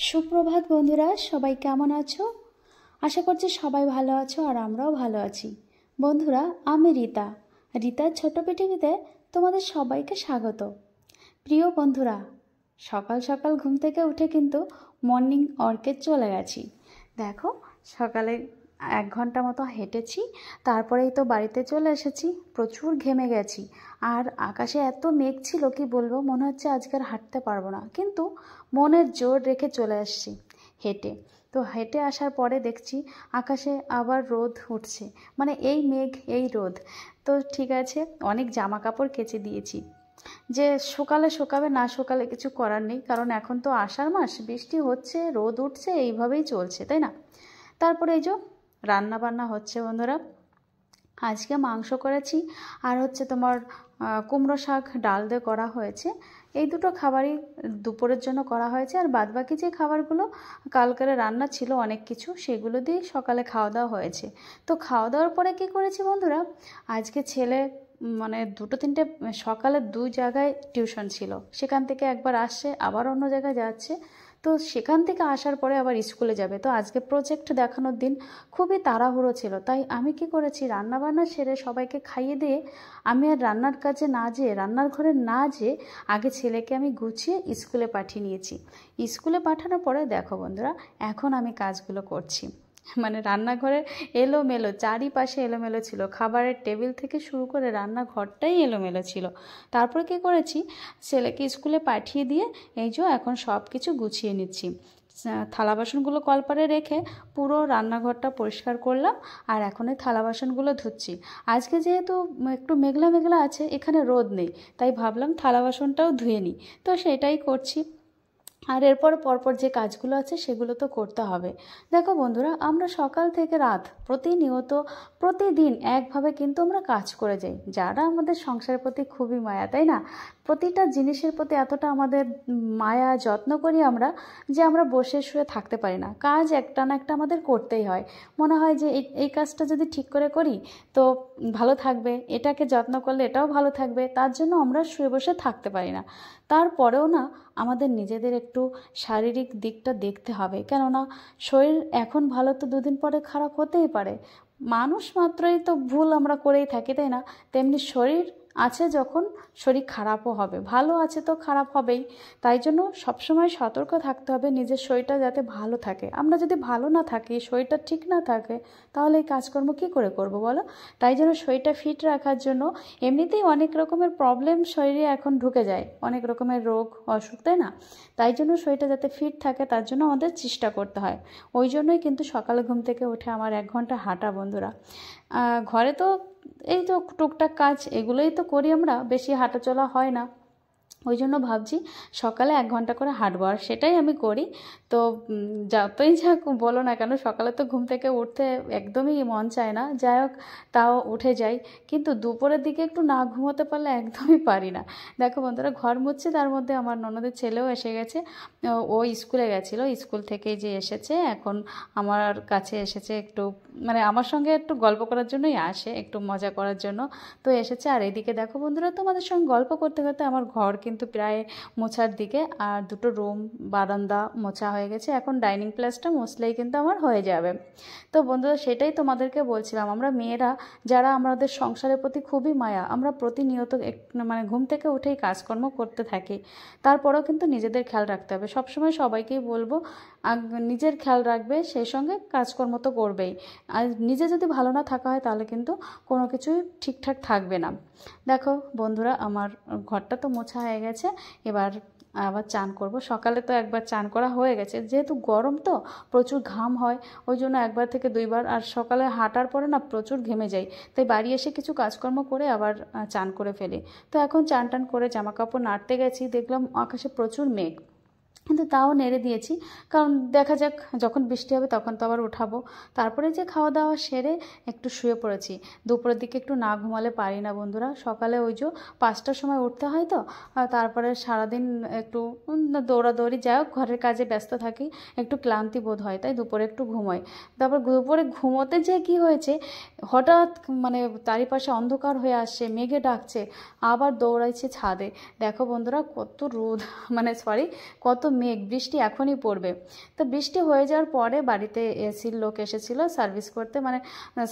সুপ্রভাত বন্ধুরা, সবাই কেমন আছো? আশা করছি সবাই ভালো আছো আর আমরাও ভালো আছি। বন্ধুরা, আমি রিতার ছোট পৃথিবীতে তোমাদের সবাইকে স্বাগত। প্রিয় বন্ধুরা, সকাল সকাল ঘুম থেকে উঠে কিন্তু মর্নিং ওয়ার্কে চলে গেছি। দেখো, সকালে 1 ঘন্টা মতো হেঁটেছি, তারপরেই তো বাড়িতে চলে এসেছি। প্রচুর ঘেমে গেছি আর আকাশে এত মেঘ ছিল কি বলবো, মনে হচ্ছে আজকে আর হাঁটতে পারবো না, কিন্তু মনের জোর রেখে চলে আসছি হেঁটে। তো হেঁটে আসার পরে দেখছি আকাশে আবার রোদ উঠছে, মানে এই মেঘ এই রোদ। তো ঠিক আছে, অনেক জামা কাপড় কেচে দিয়েছি, যে সকালে শুকাবে না শুকালে কিছু করার নেই, কারণ এখন তো আষাঢ় মাস, বৃষ্টি হচ্ছে রোদ উঠছে এইভাবেই চলছে, তাই না? তারপরে এই যে রান্না বান্না হচ্ছে বন্ধুরা। আজকে মাংস করেছি আর হচ্ছে তোমার কুমড়ো শাক ডাল দিয়ে করা হয়েছে। এই দুটো খাবারই দুপুরের জন্য করা হয়েছে, আর বাদবাকি যে খাবারগুলো কালকের রান্না ছিল অনেক কিছু, সেগুলো দিয়ে সকালে খাওয়া দাওয়া হয়েছে। তো খাওয়া দাওয়ার পরে কী করেছি বন্ধুরা, আজকে ছেলে মানে দুটো তিনটে সকালে 2 জায়গায় টিউশন ছিল, সেখান থেকে একবার আসছে আবার অন্য জায়গায় যাচ্ছে। তো সেখান থেকে আসার পরে আবার স্কুলে যাবে। তো আজকে প্রজেক্ট দেখানোর দিন, খুবই তাড়াহুড়ো ছিল, তাই আমি কি করেছি, রান্নাবান্না সেরে সবাইকে খাইয়ে দিয়ে আমি আর রান্নার কাজে না যেয়ে, রান্নার ঘরে না যেয়ে আগে ছেলেকে আমি গুছিয়ে স্কুলে পাঠিয়ে নিয়েছি। স্কুলে পাঠানোর পরে দেখো বন্ধুরা, এখন আমি কাজগুলো করছি। মানে রান্নাঘরে এলোমেলো, চারিপাশে এলোমেলো ছিল, খাবারের টেবিল থেকে শুরু করে রান্নাঘরটাই এলোমেলো ছিল। তারপরে কী করেছি, ছেলেকে স্কুলে পাঠিয়ে দিয়ে এই যে এখন সব কিছু গুছিয়ে নিচ্ছি। থালা বাসনগুলো কলপারে রেখে পুরো রান্নাঘরটা পরিষ্কার করলাম, আর এখন এই থালা বাসনগুলো ধুচ্ছি। আজকে যেহেতু একটু মেঘলা মেঘলা আছে, এখানে রোদ নেই, তাই ভাবলাম থালা বাসনটাও ধুয়ে নিই, তো সেটাই করছি। আর এরপর পরপর যে কাজগুলো আছে সেগুলো তো করতে হবে। দেখো বন্ধুরা, আমরা সকাল থেকে রাত প্রতিনিয়ত প্রতিদিন একভাবে কিন্তু আমরা কাজ করে যাই, যারা আমাদের সংসারের প্রতি খুবই মায়া, তাই না? প্রতিটা জিনিসের প্রতি এতটা আমাদের মায়া যত্ন করি আমরা, যে আমরা বসে শুয়ে থাকতে পারি না, কাজ একটা না একটা আমাদের করতেই হয়। মনে হয় যে এই কাজটা যদি ঠিক করে করি তো ভালো থাকবে, এটাকে যত্ন করলে এটাও ভালো থাকবে, তার জন্য আমরা শুয়ে বসে থাকতে পারি না। তারপরেও না, আমাদের নিজেদের একটু শারীরিক দিকটা দেখতে হবে, কেননা শরীর এখন ভালো তো 2 দিন পরে খারাপ হতেই পারে। মানুষ মাত্রই তো ভুল আমরা করেই থাকি, তাই না? তেমনি শরীর আছে যখন, শরীর খারাপও হবে, ভালো আছে তো খারাপ হবেই। তাই জন্য সবসময় সতর্ক থাকতে হবে নিজের শরীরটা যাতে ভালো থাকে। আমরা যদি ভালো না থাকি, শরীরটা ঠিক না থাকে, তাহলে এই কাজকর্ম কী করে করব বলো? তাই জন্য শরীরটা ফিট রাখার জন্য, এমনিতেই অনেক রকমের প্রবলেম শরীরে এখন ঢুকে যায়, অনেক রকমের রোগ অসুখ, তাই না? তাই জন্য শরীরটা যাতে ফিট থাকে তার জন্য আমাদের চেষ্টা করতে হয়। ওই জন্যই কিন্তু সকালে ঘুম থেকে উঠে আমার 1 ঘন্টা হাঁটা বন্ধুরা। ঘরে তো এই তো টুকটাক কাজ এগুলোই তো করি আমরা, বেশি হাঁটাচলা হয় না। ওই জন্য ভাবছি সকালে 1 ঘন্টা করে হাঁটবো, আর সেটাই আমি করি। তো যতই যা বলো না কেন, সকালে তো ঘুম থেকে উঠতে একদমই মন চায় না, যাই হোক তাও উঠে যাই। কিন্তু দুপুরের দিকে একটু না ঘুমোতে পারলে একদমই পারি না। দেখো বন্ধুরা, ঘর মুছছে, তার মধ্যে আমার ননদের ছেলেও এসে গেছে। ও স্কুলে গেছিলো, স্কুল থেকে যে এসেছে এখন আমার কাছে এসেছে, একটু মানে আমার সঙ্গে একটু গল্প করার জন্যই আসে, একটু মজা করার জন্য তো এসেছে। আর এদিকে দেখো বন্ধুরা, তোমাদের সঙ্গে গল্প করতে করতে আমার ঘর কিন্তু প্রায় মোছার দিকে, আর 2টো রুম বারান্দা মোছা হয়ে গেছে, এখন ডাইনিং প্লেসটা মুছলেই কিন্তু আমার হয়ে যাবে। তো বন্ধুরা, সেটাই তোমাদেরকে বলছিলাম, আমরা মেয়েরা যারা আমাদের সংসারের প্রতি খুবই মায়া, আমরা প্রতিনিয়ত মানে ঘুম থেকে উঠেই কাজকর্ম করতে থাকি, তারপরেও কিন্তু নিজেদের খেয়াল রাখতে হবে। সবসময় সবাইকেই বলবো নিজের খেয়াল রাখবে, সেই সঙ্গে কাজকর্ম তো করবেই। আর নিজে যদি ভালো না থাকা হয় তাহলে কিন্তু কোনো কিছুই ঠিকঠাক থাকবে না। দেখো বন্ধুরা, আমার ঘরটা তো মোছা হয়ে গেছে, এবার আবার চান করব। সকালে তো একবার চান করা হয়ে গেছে, যেহেতু গরম তো প্রচুর ঘাম হয়, ওই জন্য 1বার থেকে 2বার। আর সকালে হাঁটার পরে না প্রচুর ঘেমে যাই, তাই বাড়ি এসে কিছু কাজকর্ম করে আবার চান করে ফেলি। তো এখন চান টান করে জামা কাপড় নাড়তে গেছি, দেখলাম আকাশে প্রচুর মেঘ, কিন্তু তাও নেড়ে দিয়েছি, কারণ দেখা যাক যখন বৃষ্টি হবে তখন তো আবার উঠাবো। তারপরে যে খাওয়া দাওয়া সেরে একটু শুয়ে পড়েছি। দুপুরের দিকে একটু না ঘুমালে পারি না বন্ধুরা, সকালে ওই যে 5টার সময় উঠতে হয় তো, তারপরে সারাদিন একটু দৌড়াদৌড়ি, যাই হোক ঘরের কাজে ব্যস্ত থাকি, একটু ক্লান্তি বোধ হয়, তাই দুপুরে একটু ঘুমোই। তারপর দুপুরে ঘুমোতে যে কি হয়েছে, হঠাৎ মানে চারিপাশে অন্ধকার হয়ে আসছে, মেঘে ডাকছে, আবার দৌড়াইছে ছাদে। দেখো বন্ধুরা, কত রোদ, মানে সরি, কত মেঘ, বৃষ্টি এখনই পড়বে। তো বৃষ্টি হয়ে যাওয়ার পরে বাড়িতে এসির লোক এসেছিল সার্ভিস করতে, মানে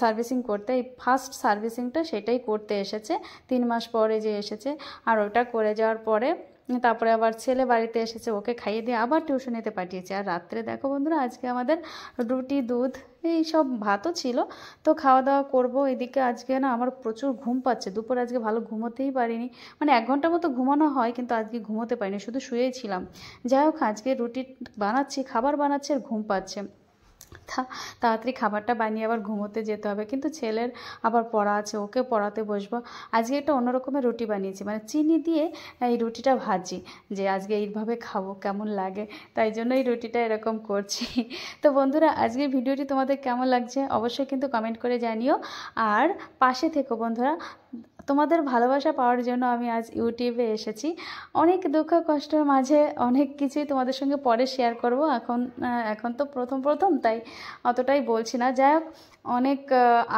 সার্ভিসিং করতে। এই ফার্স্ট সার্ভিসিংটা সেটাই করতে এসেছে, 3 মাস পরে যে এসেছে। আর ওটা করে যাওয়ার পরে তারপরে আবার ছেলে বাড়িতে এসেছে, ওকে খাইয়ে দিয়ে আবার টিউশনিতে পাঠিয়েছে। আর রাত্রে দেখো বন্ধুরা, আজকে আমাদের রুটি, দুধ, এই সব ভাতও ছিল। তো খাওয়া দাওয়া করব। এদিকে আজকে না আমার প্রচুর ঘুম পাচ্ছে, দুপুরে আজকে ভালো ঘুমোতেই পারিনি। মানে 1 ঘন্টা মতো ঘুমানো হয়, কিন্তু আজকে ঘুমোতে পারিনি, শুধু শুয়েই ছিলাম। যাই হোক, আজকে রুটি বানাচ্ছি, খাবার বানাচ্ছি, আর ঘুম পাচ্ছে। তাড়াতাড়ি খাবারটা বানিয়ে আবার ঘুমোতে যেতে হবে, কিন্তু ছেলের আবার পড়া আছে, ওকে পড়াতে বসবো। আজকে একটা অন্য রকমের রুটি বানিয়েছি, মানে চিনি দিয়ে এই রুটিটা ভাজি, যে আজকে এইভাবে খাবো কেমন লাগে, তাই জন্য এই রুটিটা এরকম করছি। তো বন্ধুরা, আজকের ভিডিওটি তোমাদের কেমন লাগছে অবশ্যই কিন্তু কমেন্ট করে জানিও। আর পাশে থেকো বন্ধুরা, তোমাদের ভালোবাসা পাওয়ার জন্য আমি আজ ইউটিউবে এসেছি। অনেক দুঃখ কষ্টের মাঝে অনেক কিছুই তোমাদের সঙ্গে পরে শেয়ার করব। এখন তো প্রথম প্রথম, তাই অতটাই বলছি না। যাই হোক, অনেক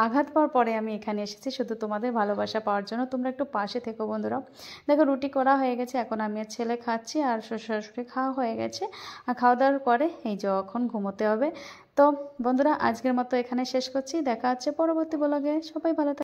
আঘাত পাওয়ার পরে আমি এখানে এসেছি শুধু তোমাদের ভালোবাসা পাওয়ার জন্য। তোমরা একটু পাশে থেকো বন্ধুরা। দেখো, রুটি করা হয়ে গেছে, এখন আমি আর ছেলে খাচ্ছি, আর শ্বশুর শাশুড়ি খাওয়া হয়ে গেছে। আর খাওয়া দাওয়ার পরে এই যখন ঘুমোতে হবে। তো বন্ধুরা, আজকের মতো এখানে শেষ করছি, দেখা হচ্ছে পরবর্তী ব্লগে। সবাই ভালো থাকো।